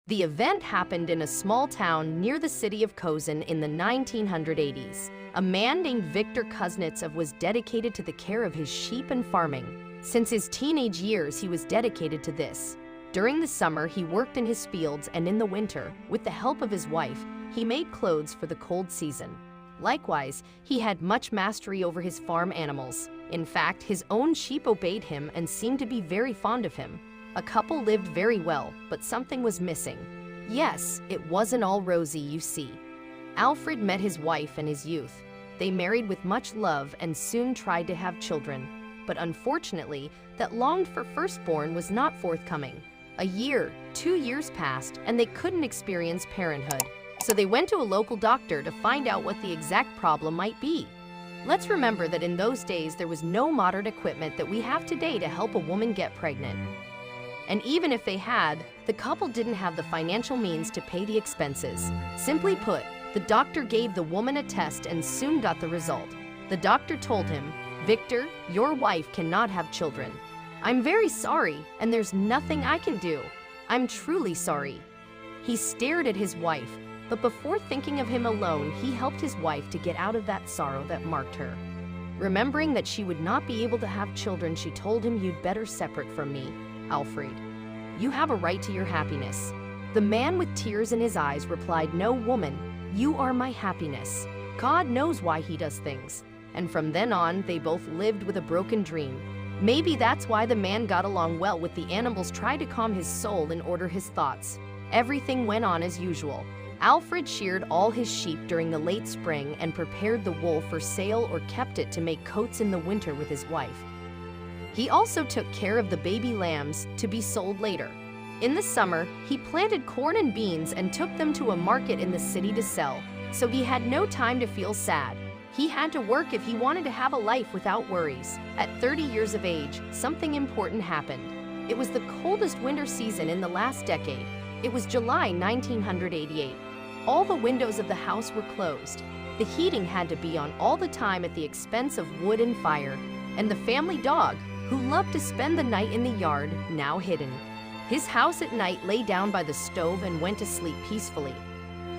The event happened in a small town near the city of Kozan in the 1980s. A man named Viktor Kuznetsov was dedicated to the care of his sheep and farming. Since his teenage years, he was dedicated to this. During the summer, he worked in his fields, and in the winter, with the help of his wife, he made clothes for the cold season. Likewise, he had much mastery over his farm animals. In fact, his own sheep obeyed him and seemed to be very fond of him. A couple lived very well, but something was missing. Yes, it wasn't all rosy, you see. Alfred met his wife in his youth. They married with much love and soon tried to have children. But unfortunately, that longed-for firstborn was not forthcoming. A year, 2 years passed, and they couldn't experience parenthood. So they went to a local doctor to find out what the exact problem might be. Let's remember that in those days there was no modern equipment that we have today to help a woman get pregnant. And even if they had, the couple didn't have the financial means to pay the expenses. Simply put, the doctor gave the woman a test and soon got the result. The doctor told him, "Victor, your wife cannot have children. I'm very sorry, and there's nothing I can do. I'm truly sorry." He stared at his wife, but before thinking of him alone, he helped his wife to get out of that sorrow that marked her. Remembering that she would not be able to have children, she told him, "You'd better separate from me, Alfred. You have a right to your happiness." The man with tears in his eyes replied, "No, woman, you are my happiness. God knows why he does things." And from then on, they both lived with a broken dream. Maybe that's why the man got along well with the animals, tried to calm his soul and order his thoughts. Everything went on as usual. Alfred sheared all his sheep during the late spring and prepared the wool for sale or kept it to make coats in the winter with his wife. He also took care of the baby lambs to be sold later. In the summer, he planted corn and beans and took them to a market in the city to sell, so he had no time to feel sad. He had to work if he wanted to have a life without worries. At 30 years of age, something important happened. It was the coldest winter season in the last decade. It was July 1988. All the windows of the house were closed. The heating had to be on all the time at the expense of wood and fire, and the family dog, who loved to spend the night in the yard, now hidden. His house at night lay down by the stove and went to sleep peacefully.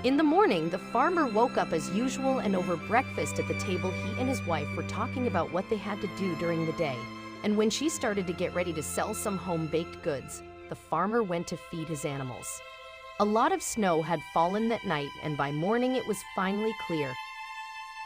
In the morning, the farmer woke up as usual, and over breakfast at the table, he and his wife were talking about what they had to do during the day. And when she started to get ready to sell some home-baked goods, the farmer went to feed his animals. A lot of snow had fallen that night, and by morning it was finally clear.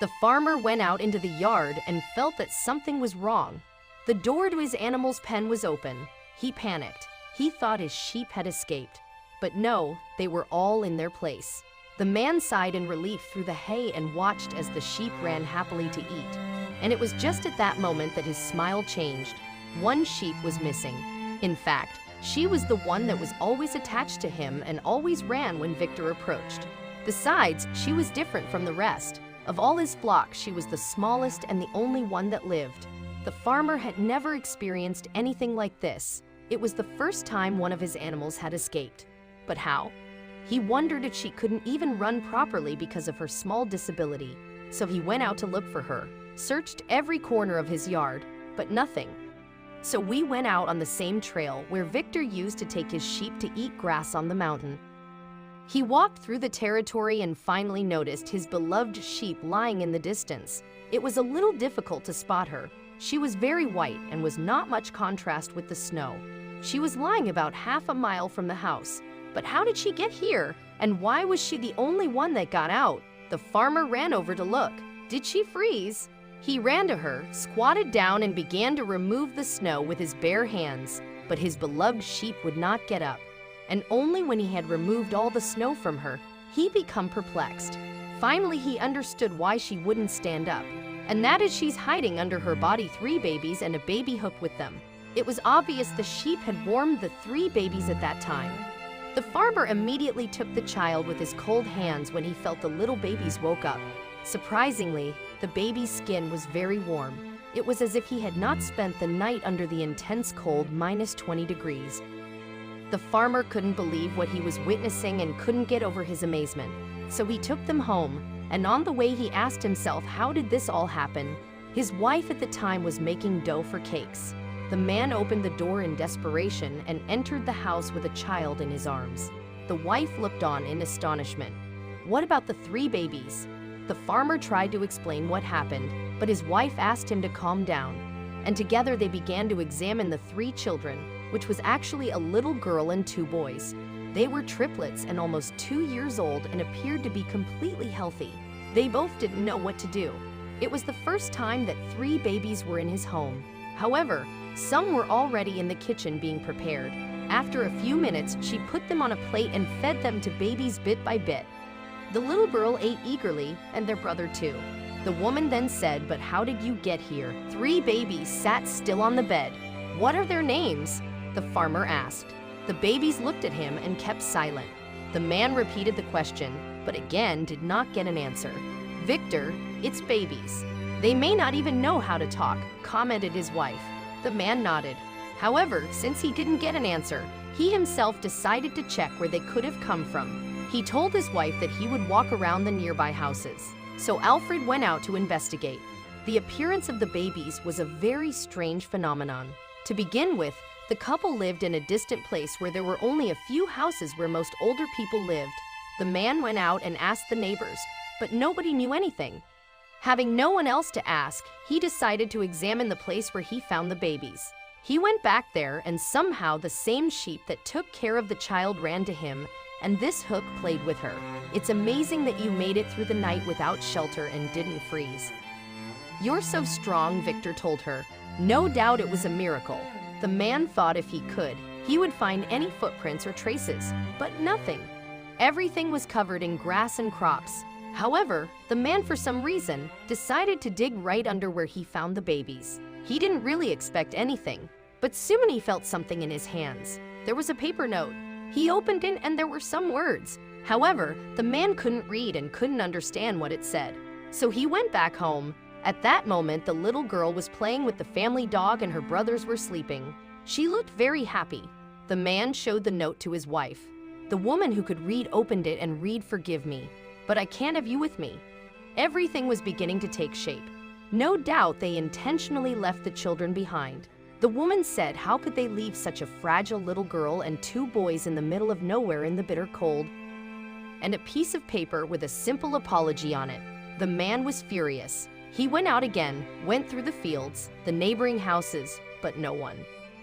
The farmer went out into the yard and felt that something was wrong. The door to his animal's pen was open. He panicked. He thought his sheep had escaped. But no, they were all in their place. The man sighed in relief through the hay and watched as the sheep ran happily to eat. And it was just at that moment that his smile changed. One sheep was missing. In fact, she was the one that was always attached to him and always ran when Victor approached. Besides, she was different from the rest. Of all his flock, she was the smallest and the only one that lived. The farmer had never experienced anything like this. It was the first time one of his animals had escaped. But how? He wondered if she couldn't even run properly because of her small disability. So he went out to look for her, searched every corner of his yard, but nothing. So we went out on the same trail where Victor used to take his sheep to eat grass on the mountain. He walked through the territory and finally noticed his beloved sheep lying in the distance. It was a little difficult to spot her. She was very white and was not much contrast with the snow. She was lying about half a mile from the house. But how did she get here? And why was she the only one that got out? The farmer ran over to look. Did she freeze? He ran to her, squatted down, and began to remove the snow with his bare hands. But his beloved sheep would not get up. And only when he had removed all the snow from her, he became perplexed. Finally, he understood why she wouldn't stand up. And that is she's hiding under her body 3 babies and a baby hook with them. It was obvious the sheep had warmed the 3 babies at that time. The farmer immediately took the child with his cold hands when he felt the little babies woke up. Surprisingly, the baby's skin was very warm. It was as if he had not spent the night under the intense cold -20 degrees. The farmer couldn't believe what he was witnessing and couldn't get over his amazement. So he took them home, and on the way he asked himself, how did this all happen? His wife at the time was making dough for cakes. The man opened the door in desperation and entered the house with a child in his arms. The The wife looked on in astonishment. What about the 3 babies? The farmer tried to explain what happened, but his wife asked him to calm down. And together they began to examine the 3 children, which was actually a little girl and 2 boys. They were triplets and almost 2 years old and appeared to be completely healthy. They both didn't know what to do. It was the first time that 3 babies were in his home. However, some were already in the kitchen being prepared. After a few minutes, she put them on a plate and fed them to babies bit by bit. The little girl ate eagerly, and their brother too. The woman then said, "But how did you get here?" 3 babies sat still on the bed. "What are their names?" the farmer asked. The babies looked at him and kept silent. The man repeated the question, but again did not get an answer. "Victor, it's babies. They may not even know how to talk," commented his wife. The man nodded. However, since he didn't get an answer, he himself decided to check where they could have come from. He told his wife that he would walk around the nearby houses. So Alfred went out to investigate. The appearance of the babies was a very strange phenomenon. To begin with, the couple lived in a distant place where there were only a few houses where most older people lived. The man went out and asked the neighbors, but nobody knew anything. Having no one else to ask, he decided to examine the place where he found the babies. He went back there, and somehow the same sheep that took care of the child ran to him, and this hook played with her. "It's amazing that you made it through the night without shelter and didn't freeze." "You're so strong," Victor told her. No doubt it was a miracle. The man thought if he could, he would find any footprints or traces, but nothing. Everything was covered in grass and crops. However, the man, for some reason, decided to dig right under where he found the babies. He didn't really expect anything, but soon he felt something in his hands. There was a paper note. He opened it and there were some words. However, the man couldn't read and couldn't understand what it said. So he went back home. At that moment, the little girl was playing with the family dog and her brothers were sleeping. She looked very happy. The man showed the note to his wife. The woman who could read opened it and read, "Forgive me, but I can't have you with me." Everything was beginning to take shape. No doubt they intentionally left the children behind. The woman said, how could they leave such a fragile little girl and 2 boys in the middle of nowhere in the bitter cold? And a piece of paper with a simple apology on it. The man was furious. He went out again, went through the fields, the neighboring houses, but no one.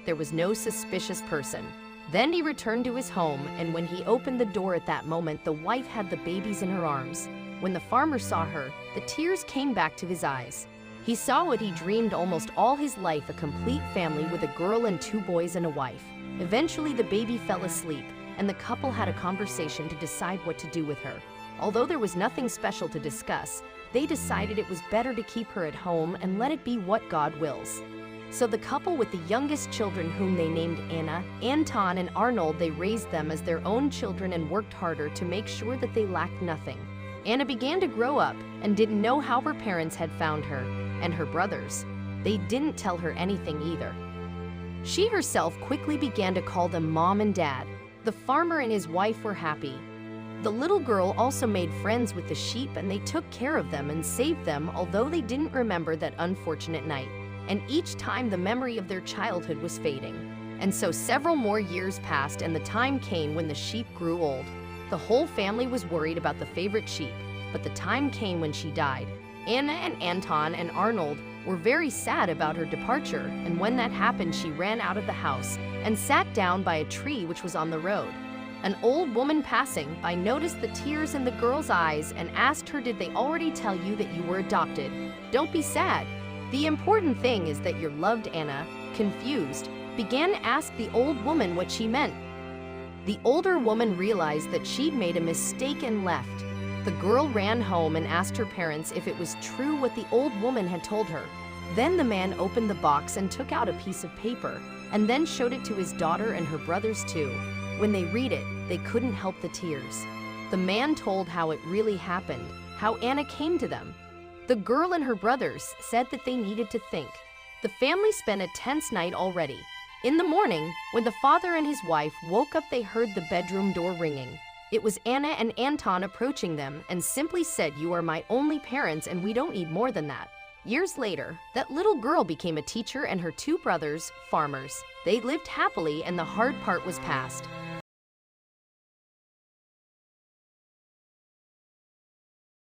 There was no suspicious person. Then he returned to his home, and when he opened the door at that moment, the wife had the babies in her arms. When the farmer saw her, the tears came back to his eyes. He saw what he dreamed almost all his life, a complete family with a girl and 2 boys and a wife. Eventually, the baby fell asleep, and the couple had a conversation to decide what to do with her. Although there was nothing special to discuss, they decided it was better to keep her at home and let it be what God wills. So the couple with the youngest children, whom they named Anna, Anton, and Arnold, they raised them as their own children and worked harder to make sure that they lacked nothing. Anna began to grow up and didn't know how her parents had found her, and her brothers. They didn't tell her anything either. She herself quickly began to call them Mom and Dad. The farmer and his wife were happy. The little girl also made friends with the sheep, and they took care of them and saved them, although they didn't remember that unfortunate night. And each time the memory of their childhood was fading. And so several more years passed, and the time came when the sheep grew old. The whole family was worried about the favorite sheep, but the time came when she died. Anna and Anton and Arnold were very sad about her departure, and when that happened, she ran out of the house and sat down by a tree which was on the road. An old woman passing by noticed the tears in the girl's eyes and asked her, "Did they already tell you that you were adopted? Don't be sad. The important thing is that your loved." Anna, confused, began to ask the old woman what she meant. The older woman realized that she'd made a mistake and left. The girl ran home and asked her parents if it was true what the old woman had told her. Then the man opened the box and took out a piece of paper, and then showed it to his daughter and her brothers too. When they read it, they couldn't help the tears. The man told how it really happened, how Anna came to them. The girl and her brothers said that they needed to think. The family spent a tense night already. In the morning, when the father and his wife woke up, they heard the bedroom door ringing. It was Anna and Anton approaching them and simply said, "You are my only parents and we don't need more than that." Years later, that little girl became a teacher and her 2 brothers, farmers. They lived happily and the hard part was past.